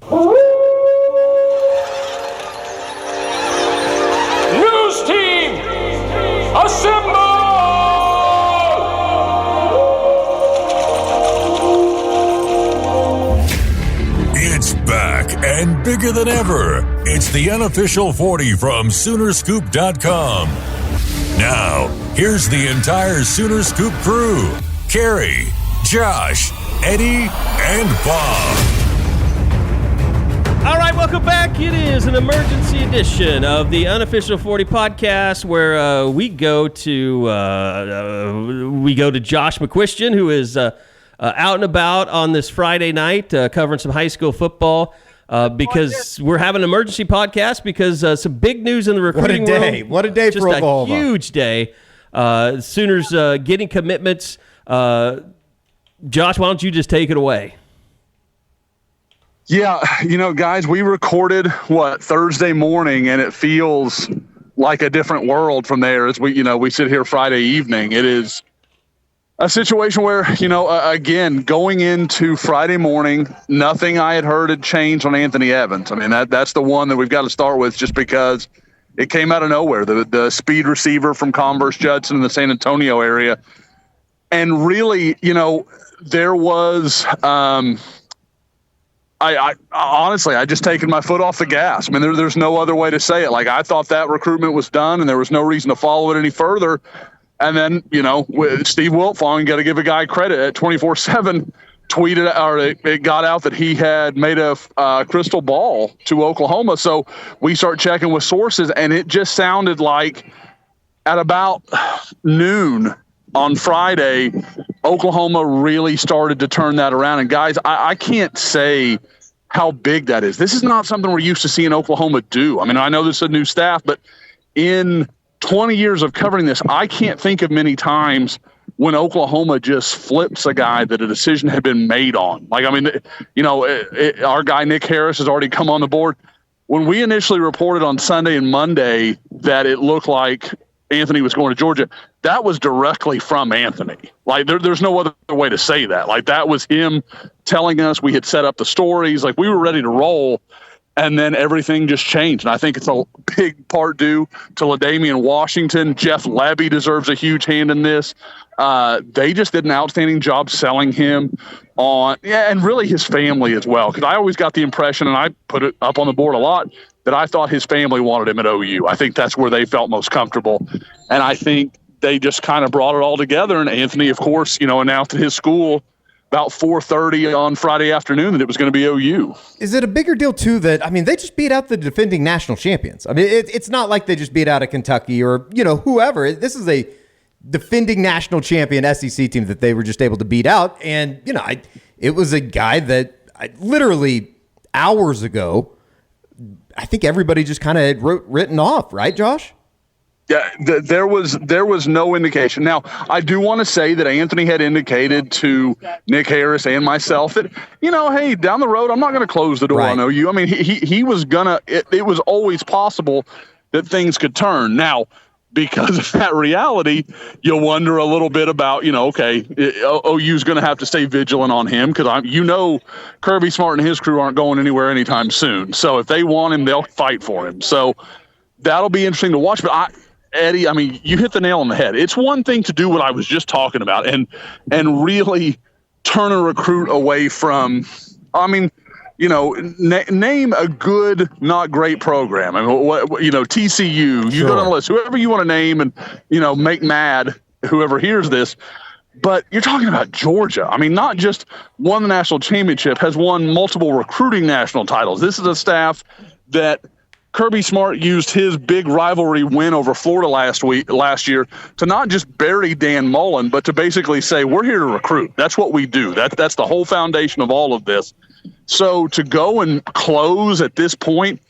News team, assemble! It's back and bigger than ever. It's the unofficial 40 from Soonerscoop.com. Now, here's the entire Sooner Scoop crew. Carey, Josh, Eddie, and Bob. All right, welcome back. It is an emergency edition of the Unofficial 40 podcast where we go to Josh McQuistion, who is out and about on this Friday night covering some high school football because we're having an emergency podcast because some big news in the recruiting world. What a day for Oklahoma. Just a huge day. Sooners getting commitments. Josh, why don't you just take it away? Yeah, guys, we recorded Thursday morning, and it feels like a different world from there as we sit here Friday evening. It is a situation where, again, going into Friday morning, nothing I had heard had changed on Anthony Evans. I mean, that's the one that we've got to start with just because it came out of nowhere. The speed receiver from Converse Judson in the San Antonio area. And really, there was I honestly, I just taken my foot off the gas. I mean, there's no other way to say it. Like, I thought that recruitment was done and there was no reason to follow it any further. And then, with Steve Wiltfong, got to give a guy credit at 24/7 tweeted, or it got out that he had made a crystal ball to Oklahoma. So we start checking with sources, and it just sounded like at about noon on Friday, Oklahoma really started to turn that around. And guys, I can't say how big that is. This is not something we're used to seeing Oklahoma do. I mean, I know this is a new staff, but in 20 years of covering this, I can't think of many times when Oklahoma just flips a guy that a decision had been made on. Like, I mean, our guy Nick Harris has already come on the board. When we initially reported on Sunday and Monday that it looked like Anthony was going to Georgia, that was directly from Anthony. Like, there's no other way to say that. Like, that was him telling us. We had set up the stories. Like, we were ready to roll, and then everything just changed. And I think it's a big part due to LaDamian Washington. Jeff Labby deserves a huge hand in this. They just did an outstanding job selling him on, and really his family as well. Because I always got the impression, and I put it up on the board a lot, that I thought his family wanted him at OU. I think that's where they felt most comfortable. And I think they just kind of brought it all together. And Anthony, of course, announced at his school about 4:30 on Friday afternoon that it was going to be OU. Is it a bigger deal, too, that, I mean, they just beat out the defending national champions? I mean, it's not like they just beat out a Kentucky or, whoever. This is a defending national champion SEC team that they were just able to beat out. And, it was a guy that literally hours ago, I think everybody just kind of written off, right, Josh? Yeah, there was no indication. Now, I do want to say that Anthony had indicated to Nick Harris and myself that, hey, down the road, I'm not going to close the door on OU. I mean, he was going to – it was always possible that things could turn. Now, because of that reality, you'll wonder a little bit about, okay, OU's going to have to stay vigilant on him because Kirby Smart and his crew aren't going anywhere anytime soon. So if they want him, they'll fight for him. So that'll be interesting to watch. But Eddie, I mean, you hit the nail on the head. It's one thing to do what I was just talking about and really turn a recruit away from, name a good, not great program. I mean, TCU, you go down the list, whoever you want to name and, make mad whoever hears this. But you're talking about Georgia. I mean, not just won the national championship, has won multiple recruiting national titles. This is a staff that Kirby Smart used his big rivalry win over Florida last year to not just bury Dan Mullen, but to basically say, we're here to recruit. That's what we do. That's the whole foundation of all of this. So to go and close at this point,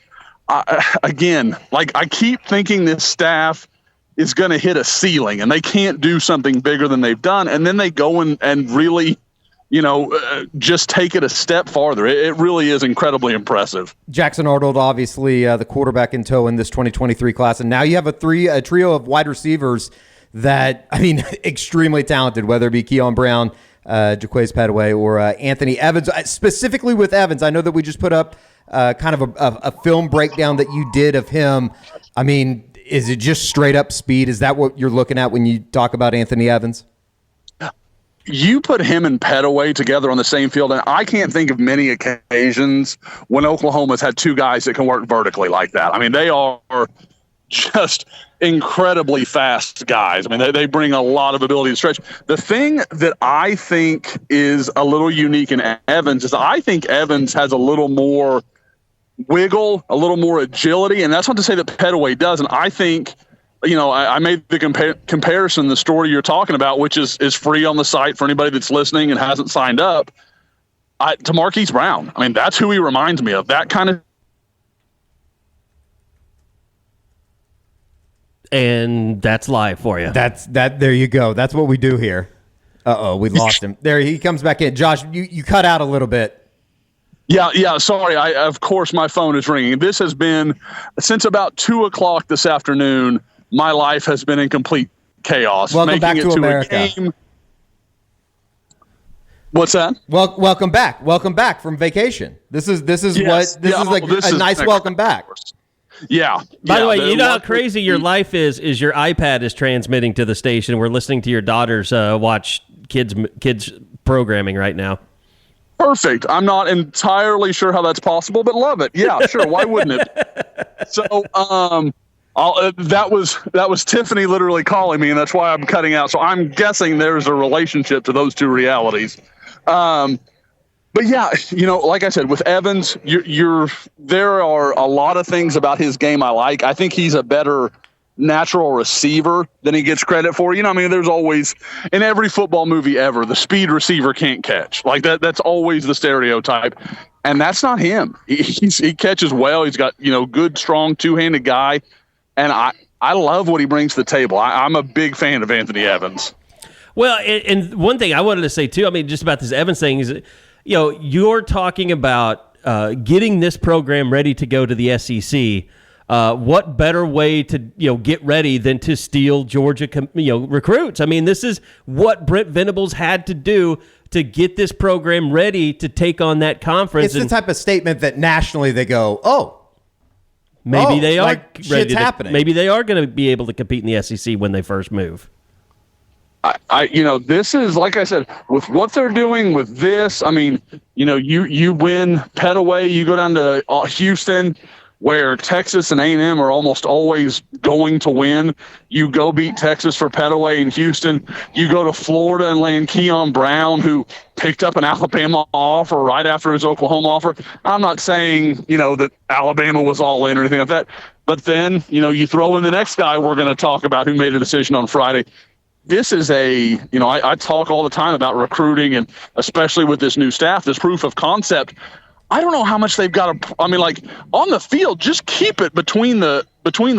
again, like, I keep thinking this staff is going to hit a ceiling and they can't do something bigger than they've done. And then they go and really, just take it a step farther. It really is incredibly impressive. Jackson Arnold, obviously the quarterback in tow in this 2023 class. And now you have a trio of wide receivers that, I mean, extremely talented, whether it be Keon Brown, Jaquays Petaway or Anthony Evans. Specifically with Evans, I know that we just put up kind of a film breakdown that you did of him. I mean, is it just straight up speed? Is that what you're looking at when you talk about Anthony Evans? You put him and Petaway together on the same field, and I can't think of many occasions when Oklahoma's had two guys that can work vertically like that. I mean, they are just incredibly fast guys. I mean, they bring a lot of ability to stretch. The thing that I think is a little unique in Evans is I think Evans has a little more wiggle, a little more agility, and that's not to say that Petaway doesn't. I think, I made the comparison, the story you're talking about, which is free on the site for anybody that's listening and hasn't signed up, to Marquise Brown. I mean, that's who he reminds me of, that kind of. And that's live for you. There you go. That's what we do here. We lost him. There he comes back in. Josh, you cut out a little bit. Yeah. Sorry. Of course, my phone is ringing. This has been since about 2:00 this afternoon. My life has been in complete chaos. Welcome back to America. A game. What's that? Well, welcome back. Welcome back from vacation. This is a nice welcome back. Yeah. By the way, you know how crazy your life is your iPad is transmitting to the station. We're listening to your daughters watch kids programming right now. Perfect. I'm not entirely sure how that's possible, but love it. Yeah, sure. Why wouldn't it? So, that was Tiffany literally calling me, and that's why I'm cutting out. So I'm guessing there's a relationship to those two realities. But yeah, like I said, with Evans, there are a lot of things about his game I like. I think he's a better natural receiver than he gets credit for. There's always, in every football movie ever, the speed receiver can't catch. Like that's always the stereotype. And that's not him. He catches well. He's got, good, strong, two-handed guy. And I love what he brings to the table. I'm a big fan of Anthony Evans. Well, and one thing I wanted to say too, just about this Evans thing is, you're talking about getting this program ready to go to the SEC. What better way to get ready than to steal Georgia recruits? This is what Brent Venables had to do to get this program ready to take on that conference. It's the type of statement that nationally they go, maybe they are shit's happening. Maybe they are going to be able to compete in the SEC when they first move. This is, like I said, with what they're doing with this. You win Petaway, you go down to Houston, where Texas and A&M are almost always going to win. You go beat Texas for Petaway in Houston. You go to Florida and land Keon Brown, who picked up an Alabama offer right after his Oklahoma offer. I'm not saying, that Alabama was all in or anything like that. But then, you throw in the next guy we're going to talk about who made a decision on Friday. This is I talk all the time about recruiting, and especially with this new staff, this proof of concept. I don't know how much they've got to, on the field, just keep it between the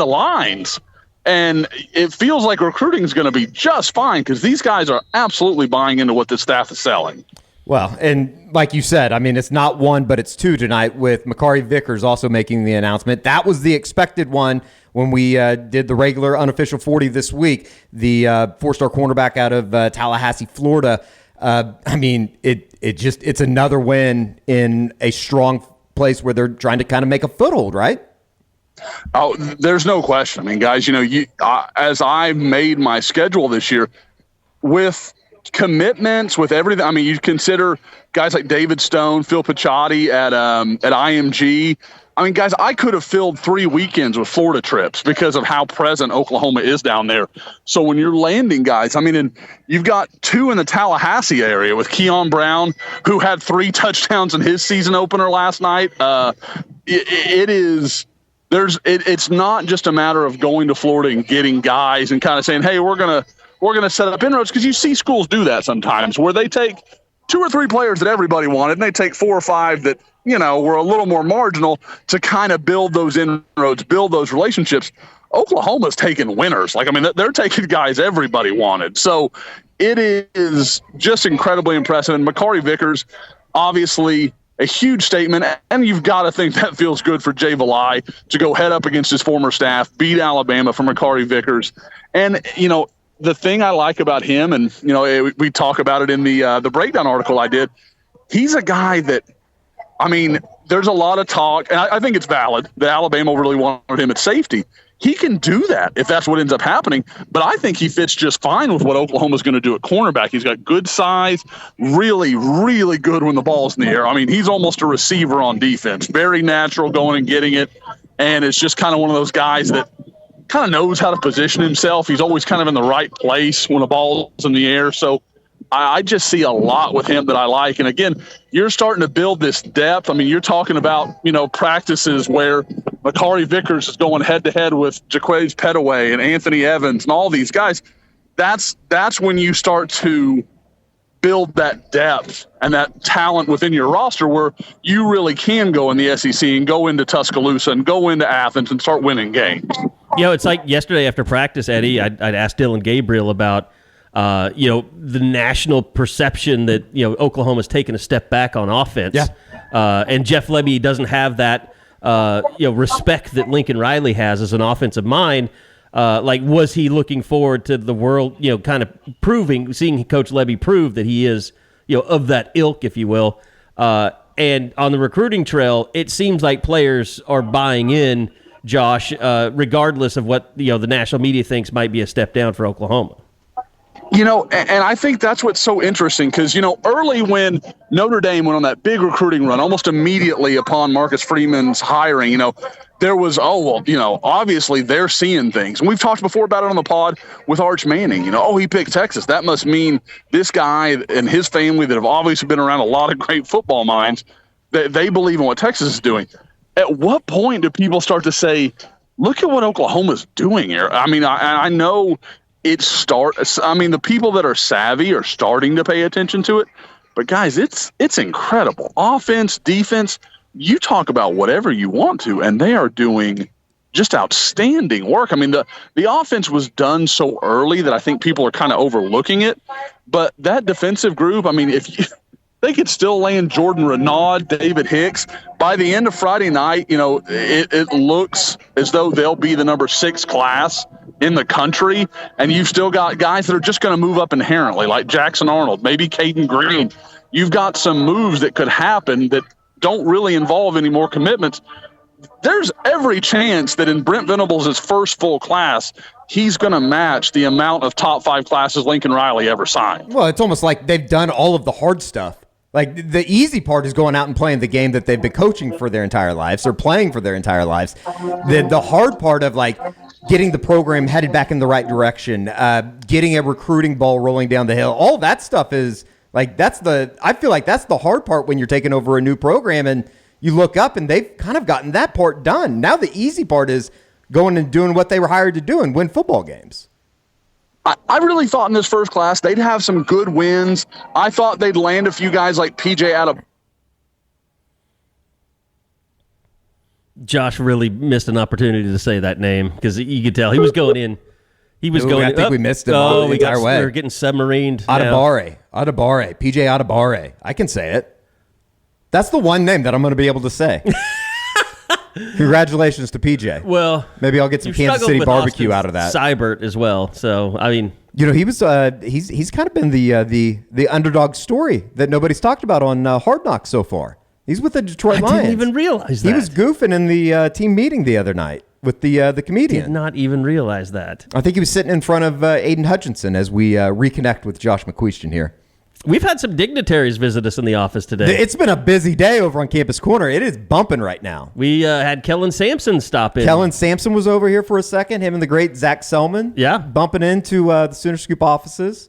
lines. And it feels like recruiting is going to be just fine because these guys are absolutely buying into what this staff is selling. Well, and like you said, it's not one, but it's two tonight with Makari Vickers also making the announcement. That was the expected one when we did the regular unofficial 40 this week, the four-star cornerback out of Tallahassee, Florida. It's another win in a strong place where they're trying to kind of make a foothold, right? Oh, there's no question. Guys, as I made my schedule this year with commitments, with everything, you consider guys like David Stone, Phil Picciotti at IMG. Guys, I could have filled 3 weekends with Florida trips because of how present Oklahoma is down there. So when you're landing guys, and you've got 2 in the Tallahassee area with Keon Brown, who had 3 touchdowns in his season opener last night. It's not just a matter of going to Florida and getting guys and kind of saying, hey, we're gonna set up inroads, because you see schools do that sometimes where they take 2 or 3 players that everybody wanted and they take 4 or 5 that were a little more marginal to kind of build those inroads, build those relationships. Oklahoma's taking winners. They're taking guys everybody wanted. So it is just incredibly impressive. And Makari Vickers, obviously a huge statement. And you've got to think that feels good for Jay Valai to go head up against his former staff, beat Alabama for Makari Vickers. And, the thing I like about him, and we talk about it in the breakdown article I did. He's a guy that, I mean, there's a lot of talk, and I think it's valid that Alabama really wanted him at safety. He can do that if that's what ends up happening, but I think he fits just fine with what Oklahoma's going to do at cornerback. He's got good size, really, really good when the ball's in the air. I mean, he's almost a receiver on defense, very natural going and getting it, and it's just kind of one of those guys that kind of knows how to position himself. He's always kind of in the right place when the ball's in the air, so I just see a lot with him that I like. And again, you're starting to build this depth. I mean, you're talking about, practices where Makari Vickers is going head to head with Jaquez Petaway and Anthony Evans and all these guys. That's when you start to build that depth and that talent within your roster where you really can go in the SEC and go into Tuscaloosa and go into Athens and start winning games. It's like yesterday after practice, Eddie, I'd asked Dylan Gabriel about the national perception that, Oklahoma's taken a step back on offense. Yeah. And Jeff Lebby doesn't have that, respect that Lincoln Riley has as an offensive mind. Was he looking forward to the world, kind of seeing Coach Lebby prove that he is, of that ilk, if you will. And on the recruiting trail, it seems like players are buying in, Josh, regardless of what, the national media thinks might be a step down for Oklahoma. And I think that's what's so interesting because, early when Notre Dame went on that big recruiting run, almost immediately upon Marcus Freeman's hiring, there was, obviously they're seeing things. And we've talked before about it on the pod with Arch Manning, he picked Texas. That must mean this guy and his family that have obviously been around a lot of great football minds, that they believe in what Texas is doing. At what point do people start to say, look at what Oklahoma's doing here? I mean, I know – the people that are savvy are starting to pay attention to it. But, guys, it's incredible. Offense, defense, you talk about whatever you want to, and they are doing just outstanding work. I mean, the offense was done so early that I think people are kind of overlooking it. But that defensive group, I mean, they could still land Jordan Renaud, David Hicks. By the end of Friday night, it looks as though they'll be the number 6 class in the country, and you've still got guys that are just going to move up inherently, like Jackson Arnold, maybe Caden Green. You've got some moves that could happen that don't really involve any more commitments. There's every chance that in Brent Venables' first full class, he's going to match the amount of top 5 classes Lincoln Riley ever signed. Well, it's almost like they've done all of the hard stuff. Like, the easy part is going out and playing the game that they've been coaching for their entire lives or playing for their entire lives. The hard part of, getting the program headed back in the right direction, getting a recruiting ball rolling down the hill, all that stuff is, I feel like that's the hard part when you're taking over a new program and you look up and they've kind of gotten that part done. Now the easy part is going and doing what they were hired to do and win football games. I really thought in this first class they'd have some good wins. I thought they'd land a few guys like PJ out of. Josh really missed an opportunity to say that name because you could tell he was going in. He was going. I think we missed him the entire way. We're getting submarined. Adebare, PJ Adebare. I can say it. That's the one name that I'm going to be able to say. Congratulations to PJ. Well, maybe I'll get some Kansas City barbecue out of that. Seibert as well. So I mean, he was he's kind of been the underdog story that nobody's talked about on Hard Knocks so far. He's with the Detroit Lions. I didn't even realize that. He was goofing in the team meeting the other night with the comedian. Did not even realize that. I think he was sitting in front of Aiden Hutchinson as we reconnect with Josh McQuestion here. We've had some dignitaries visit us in the office today. It's been a busy day over on Campus Corner. It is bumping right now. We had Kellen Sampson stop in. Kellen Sampson was over here for a second. Him and the great Zach Selman. Yeah. Bumping into the Sooner Scoop offices.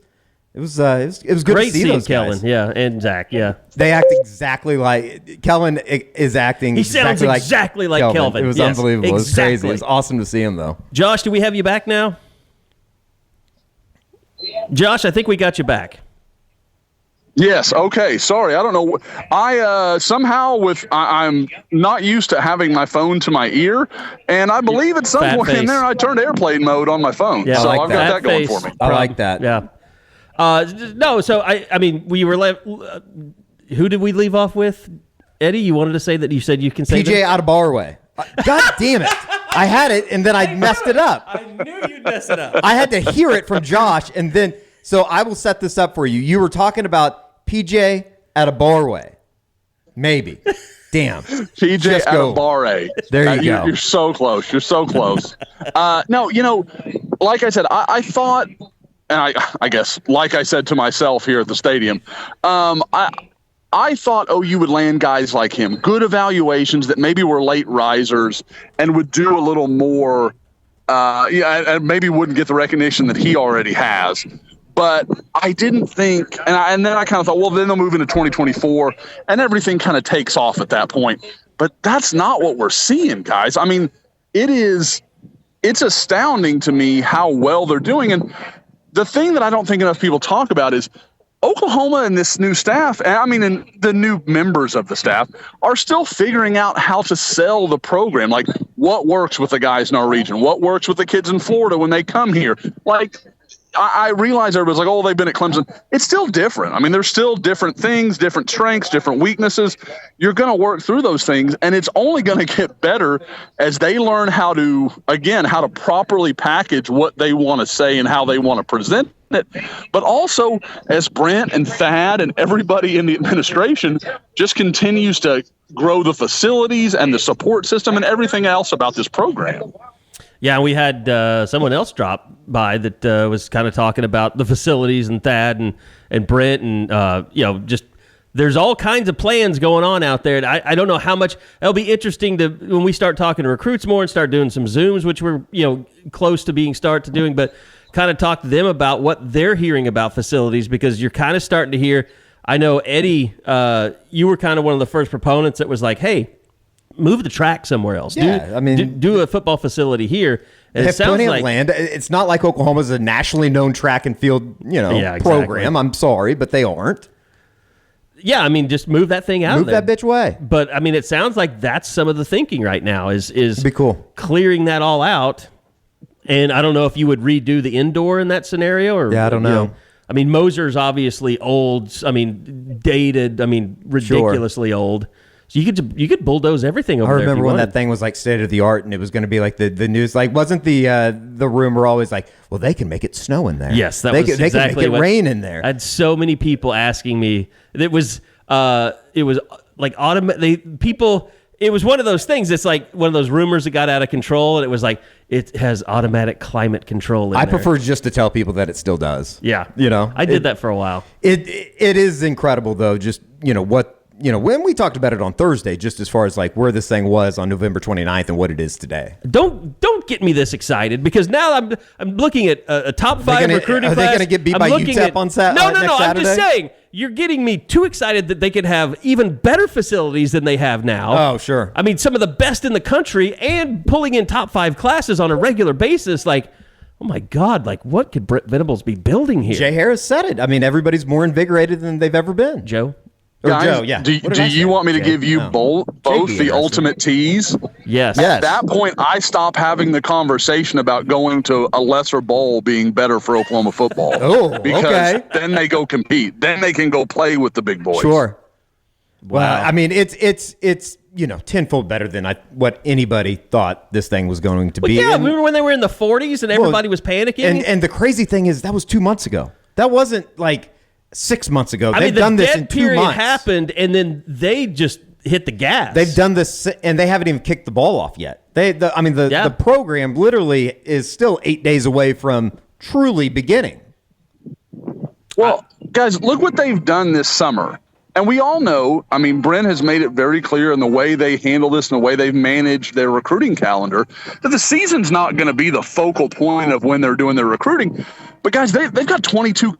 It was good great to see those Kellen, guys. yeah, and Zach, yeah. They act exactly like Kellen is acting. He sounds exactly like Kelvin. It was unbelievable. Exactly. It was crazy. It was awesome to see him, though. Josh, do we have you back now? Josh, I think we got you back. Yes. Okay. Sorry. I don't know. I somehow I'm not used to having my phone to my ear, and I believe at some point in there I turned airplane mode on my phone. Yeah, so I've got that going for me. I like that. Yeah. No. So I mean, we were left. Who did we leave off with? Eddie, you wanted to say that you said you can say PJ Adebare. God damn it. I had it, and then I messed it up. I knew you'd mess it up. I had to hear it from Josh, and then so I will set this up for you. You were talking about PJ at a barway, maybe. Damn, PJ at a bar A. There you go. You're so close. You're so close. No, like I said, I thought, and I guess, like I said to myself here at the stadium, I thought OU would land guys like him, good evaluations that maybe were late risers and would do a little more, and maybe wouldn't get the recognition that he already has. But I didn't think, and then I kind of thought, well, then they'll move into 2024, and everything kind of takes off at that point. But that's not what we're seeing, guys. I mean, it's astounding to me how well they're doing. And the thing that I don't think enough people talk about is Oklahoma and this new staff, and the new members of the staff, are still figuring out how to sell the program. Like, what works with the guys in our region? What works with the kids in Florida when they come here? Like, I realize everybody's like, oh, they've been at Clemson. It's still different. I mean, there's still different things, different strengths, different weaknesses. You're going to work through those things, and it's only going to get better as they learn how to properly package what they want to say and how they want to present it. But also, as Brent and Thad and everybody in the administration just continues to grow the facilities and the support system and everything else about this program. Yeah, we had someone else drop by that was kind of talking about the facilities and Thad and Brent and just there's all kinds of plans going on out there. And I don't know how much it'll be interesting to when we start talking to recruits more and start doing some Zooms, which we're close to doing, but kind of talk to them about what they're hearing about facilities, because you're kind of starting to hear. I know Eddie, you were kind of one of the first proponents that was like, hey, move the track somewhere else. Yeah, do a football facility here. And they have it sounds plenty like of land. It's not like Oklahoma's a nationally known track and field, program. I'm sorry, but they aren't. Yeah, just move that thing out. Move that bitch away. But it sounds like that's some of the thinking right now is be cool clearing that all out. And I don't know if you would redo the indoor in that scenario, or I don't know. Moser's obviously old. Dated. Ridiculously old. So you could bulldoze everything over there. I remember when that thing was like state of the art, and it was going to be like the news. Like, wasn't the rumor always like, well, they can make it snow in there? Yes, they can make it rain in there. I had so many people asking me. It was like people. It was one of those things. It's like one of those rumors that got out of control, and it was like it has automatic climate control in there. I prefer just to tell people that it still does. Yeah, I did that for a while. It is incredible though. Just when we talked about it on Thursday, just as far as like where this thing was on November 29th and what it is today. Don't get me this excited, because now I'm looking at a top 5 recruiting class. Are they going to get beat by UTEP on Saturday? No. I'm just saying you're getting me too excited that they could have even better facilities than they have now. Oh, sure. Some of the best in the country and pulling in top 5 classes on a regular basis. Like, oh my God! Like, what could Brent Venables be building here? Jay Harris said it. Everybody's more invigorated than they've ever been. Joe. Guys, Joe, yeah. Do you want me to give you both the ultimate tease? Yes. At that point, I stop having the conversation about going to a lesser bowl being better for Oklahoma football. Because then they go compete. Then they can go play with the big boys. Sure. Wow. Well, it's tenfold better than what anybody thought this thing was going to be. Yeah, remember when they were in the 40s and everybody was panicking? And the crazy thing is that was 2 months ago. That wasn't like 6 months ago. They've done this in 2 months. The dead period happened, and then they just hit the gas. They've done this, and they haven't even kicked the ball off yet. The program literally is still 8 days away from truly beginning. Well, guys, look what they've done this summer. And we all know, Brent has made it very clear in the way they handle this and the way they've managed their recruiting calendar that the season's not going to be the focal point of when they're doing their recruiting. But, guys, they've got 22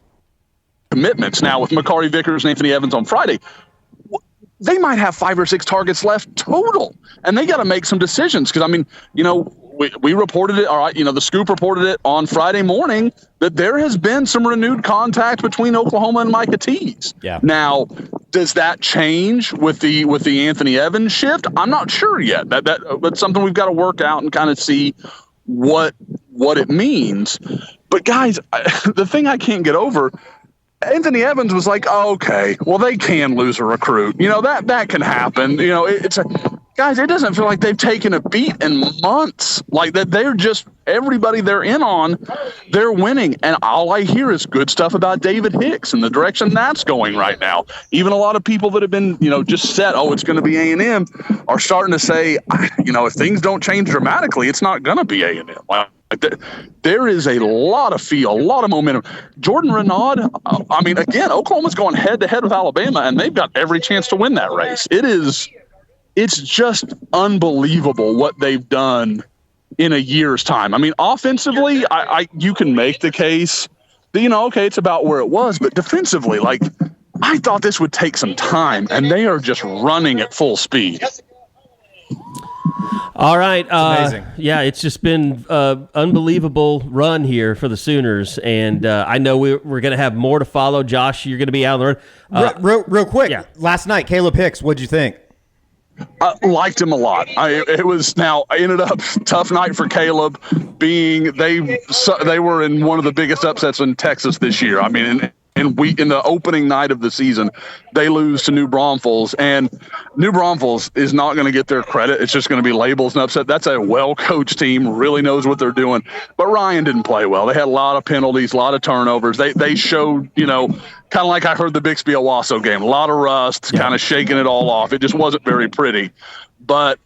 commitments now with Makari, Vickers, and Anthony Evans on Friday. They might have 5 or 6 targets left total, and they got to make some decisions because, we reported it, all right, the Scoop reported it on Friday morning that there has been some renewed contact between Oklahoma and Micah Tease. Yeah. Now, does that change with the Anthony Evans shift? I'm not sure yet. That's something we've got to work out and kind of see what it means. But, guys, the thing I can't get over, Anthony Evans was like, oh, okay, well, they can lose a recruit. That can happen. guys, it doesn't feel like they've taken a beat in months. Like that, they're just everybody they're in on, they're winning. And all I hear is good stuff about David Hicks and the direction that's going right now. Even a lot of people that have been, just set, it's going to be A&M, are starting to say, if things don't change dramatically, it's not going to be A&M. There is a lot of feel, a lot of momentum. Jordan Renaud, again, Oklahoma's going head-to-head with Alabama, and they've got every chance to win that race. It's just unbelievable what they've done in a year's time. Offensively, you can make the case that, it's about where it was, but defensively, I thought this would take some time, and they are just running at full speed. All right. Amazing. Yeah, it's just been an unbelievable run here for the Sooners, and I know we're going to have more to follow. Josh, you're going to be out on the road. Real quick, yeah. Last night, Caleb Hicks, what'd you think? I liked him a lot. I ended up tough night for Caleb, being they were in one of the biggest upsets in Texas this year. In the opening night of the season, they lose to New Braunfels, and New Braunfels is not going to get their credit. It's just going to be labels and upset. That's a well-coached team, really knows what they're doing. But Ryan didn't play well. They had a lot of penalties, a lot of turnovers. They showed, kind of like I heard the Bixby Owasso game, a lot of rust, kind of shaking it all off. It just wasn't very pretty. But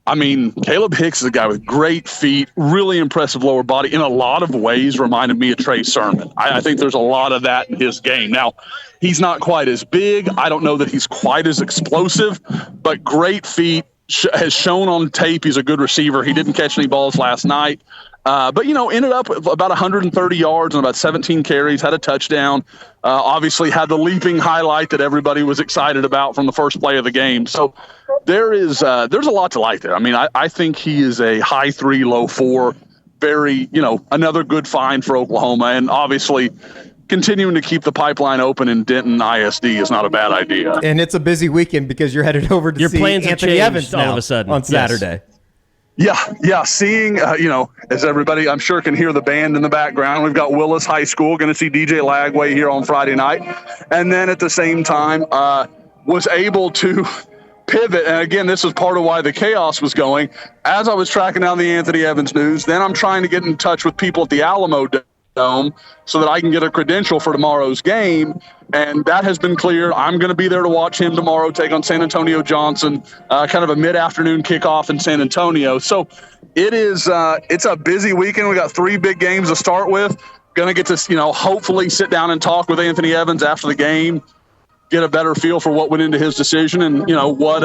Caleb Hicks is a guy with great feet, really impressive lower body. In a lot of ways, reminded me of Trey Sermon. I think there's a lot of that in his game. Now, he's not quite as big. I don't know that he's quite as explosive, but great feet. Has shown on tape he's a good receiver. He didn't catch any balls last night. But ended up with about 130 yards and about 17 carries, had a touchdown. Obviously had the leaping highlight that everybody was excited about from the first play of the game. So there's a lot to like there. I think he is a high 3, low 4, very, another good find for Oklahoma. And obviously continuing to keep the pipeline open in Denton ISD is not a bad idea. And it's a busy weekend because you're headed over to see Anthony Evans all of a sudden on Saturday. Yeah. Seeing, as everybody I'm sure can hear the band in the background, we've got Willis High School, going to see DJ Lagway here on Friday night. And then at the same time, was able to pivot. And again, this is part of why the chaos was going. As I was tracking down the Anthony Evans news, then I'm trying to get in touch with people at the Alamo Dome so that I can get a credential for tomorrow's game. And that has been cleared. I'm going to be there to watch him tomorrow take on San Antonio Johnson, kind of a mid-afternoon kickoff in San Antonio. So it's a busy weekend. We got 3 big games to start with. Going to get to, hopefully sit down and talk with Anthony Evans after the game, get a better feel for what went into his decision and, what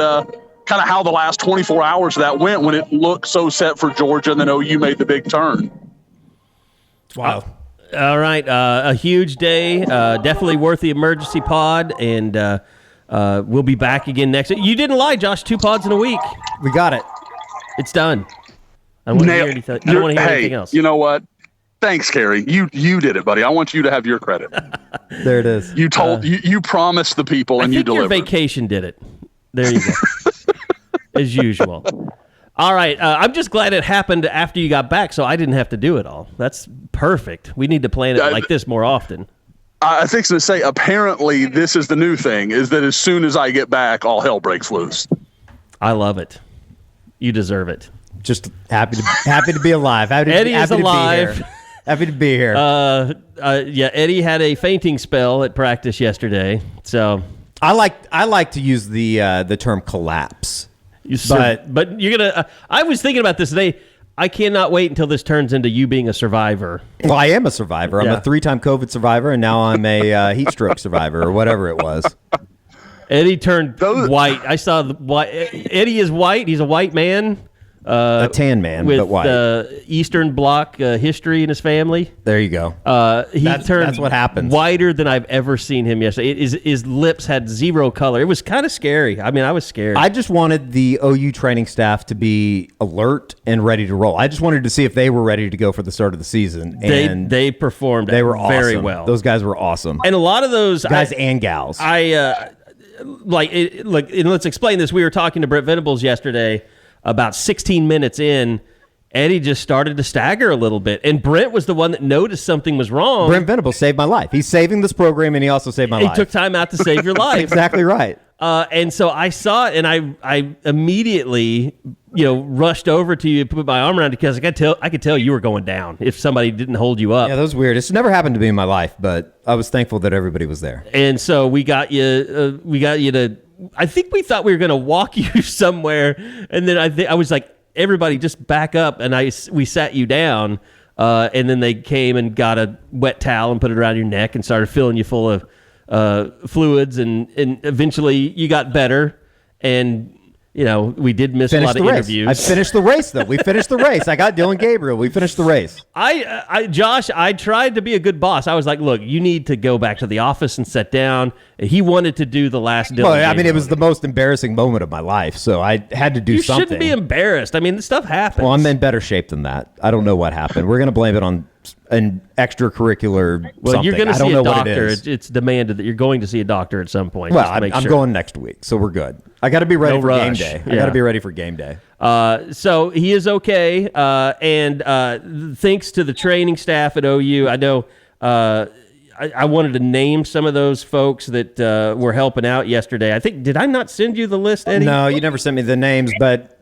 kind of how the last 24 hours of that went when it looked so set for Georgia and then OU made the big turn. Wow. All right, a huge day, definitely worth the emergency pod, and we'll be back again next week. You didn't lie, Josh, 2 pods in a week. We got it. It's done. I don't want to hear anything, anything else. You know what? Thanks, Carey. You did it, buddy. I want you to have your credit. There it is. You told you promised the people and you delivered. Your vacation did it. There you go. As usual. All right, I'm just glad it happened after you got back, so I didn't have to do it all. That's perfect. We need to plan it like this more often. I think to say, apparently, this is the new thing, is that as soon as I get back, all hell breaks loose. I love it. You deserve it. Just happy to be alive. Eddie is alive. Happy to be here. Yeah, Eddie had a fainting spell at practice yesterday, so I like to use the term collapse. But you're gonna. I was thinking about this today. I cannot wait until this turns into you being a survivor. Well, I am a survivor. I'm a 3-time COVID survivor, and now I'm a heat stroke survivor, or whatever it was. Eddie turned white. I saw the white. Eddie is white. He's a white man. A tan man, with but white. Eastern Bloc history in his family. There you go. That's what happens. Whiter than I've ever seen him yesterday. His lips had zero color. It was kind of scary. I mean, I was scared. I just wanted the OU training staff to be alert and ready to roll. I just wanted to see if they were ready to go for the start of the season. And they performed. They were very awesome. well. Those guys were awesome. And a lot of those guys and gals. And let's explain this. We were talking to Brent Venables yesterday. About 16 minutes in, Eddie just started to stagger a little bit. And Brent was the one that noticed something was wrong. Brent Venables saved my life. He's saving this program, and he also saved my life. He took time out to save your life. Exactly right. And so I saw it, and I immediately, rushed over to you and put my arm around you because I could tell you were going down if somebody didn't hold you up. Yeah, that was weird. It's never happened to me in my life, but I was thankful that everybody was there. And so we got you to. I think we thought we were going to walk you somewhere, and then I was like, everybody just back up, and we sat you down, and then they came and got a wet towel and put it around your neck and started filling you full of fluids, and eventually you got better, and we did miss a lot of interviews. I finished the race though. We finished the race. I got Dylan Gabriel. We finished the race. Josh, I tried to be a good boss. I was like, look, you need to go back to the office and sit down. He wanted to do the last Dylan. Well, I mean, it was the most embarrassing moment of my life, so I had to do something. You shouldn't be embarrassed. I mean, this stuff happens. Well, I'm in better shape than that. I don't know what happened. We're going to blame it on an extracurricular something. You're going to see a doctor. It's demanded that you're going to see a doctor at some point. Well, I'm going next week, so we're good. I got to be ready for game day. Yeah. I got to be ready for game day. So he is okay, and thanks to the training staff at OU, I know I wanted to name some of those folks that were helping out yesterday. Did I not send you the list, Eddie? No, you never sent me the names, but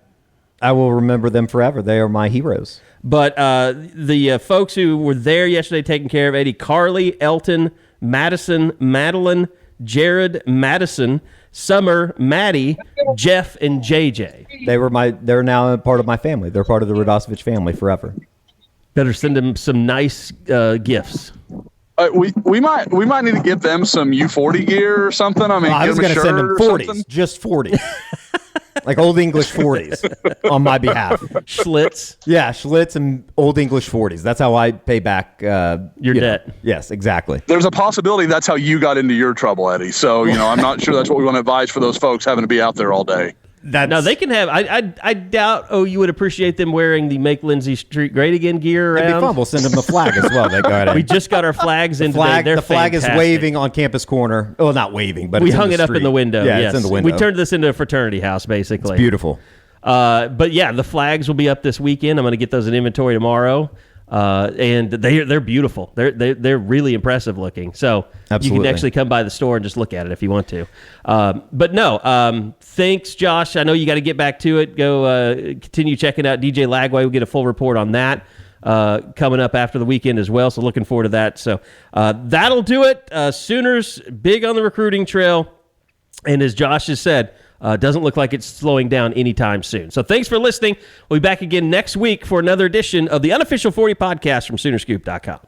I will remember them forever. They are my heroes. But the folks who were there yesterday taking care of Eddie: Carly, Elton, Madison, Madeline, Jared, Madison, Summer, Maddie, Jeff, and JJ. They're now a part of my family. They're part of the Radosevich family forever. Better send them some nice gifts. We might need to get them some U40 gear or something. I mean, I was going to send them 40s, just 40s. Like Old English 40s on my behalf. Schlitz. Yeah, Schlitz and Old English 40s. That's how I pay back your debt. Yes, exactly. There's a possibility that's how you got into your trouble, Eddie. So, I'm not sure that's what we want to advise for those folks having to be out there all day. No, they can have. I doubt. You would appreciate them wearing the Make Lindsay Street Great Again gear around. It'd be fun. We'll send them the flag as well. They go ahead. We just got our flags in today. The flag is waving on Campus Corner. Well, not waving, but we hung it up in the window. Yeah, yes. it's in the window. We turned this into a fraternity house, basically. It's beautiful. But yeah, the flags will be up this weekend. I'm going to get those in inventory tomorrow. And they're beautiful. They're really impressive looking. So Absolutely. You can actually come by the store and just look at it if you want to. But no, thanks, Josh. I know you got to get back to it. Go continue checking out DJ Lagway. We'll get a full report on that coming up after the weekend as well. So looking forward to that. So that'll do it. Sooners big on the recruiting trail, and as Josh has said, doesn't look like it's slowing down anytime soon. So thanks for listening. We'll be back again next week for another edition of the Unofficial 40 podcast from Soonerscoop.com.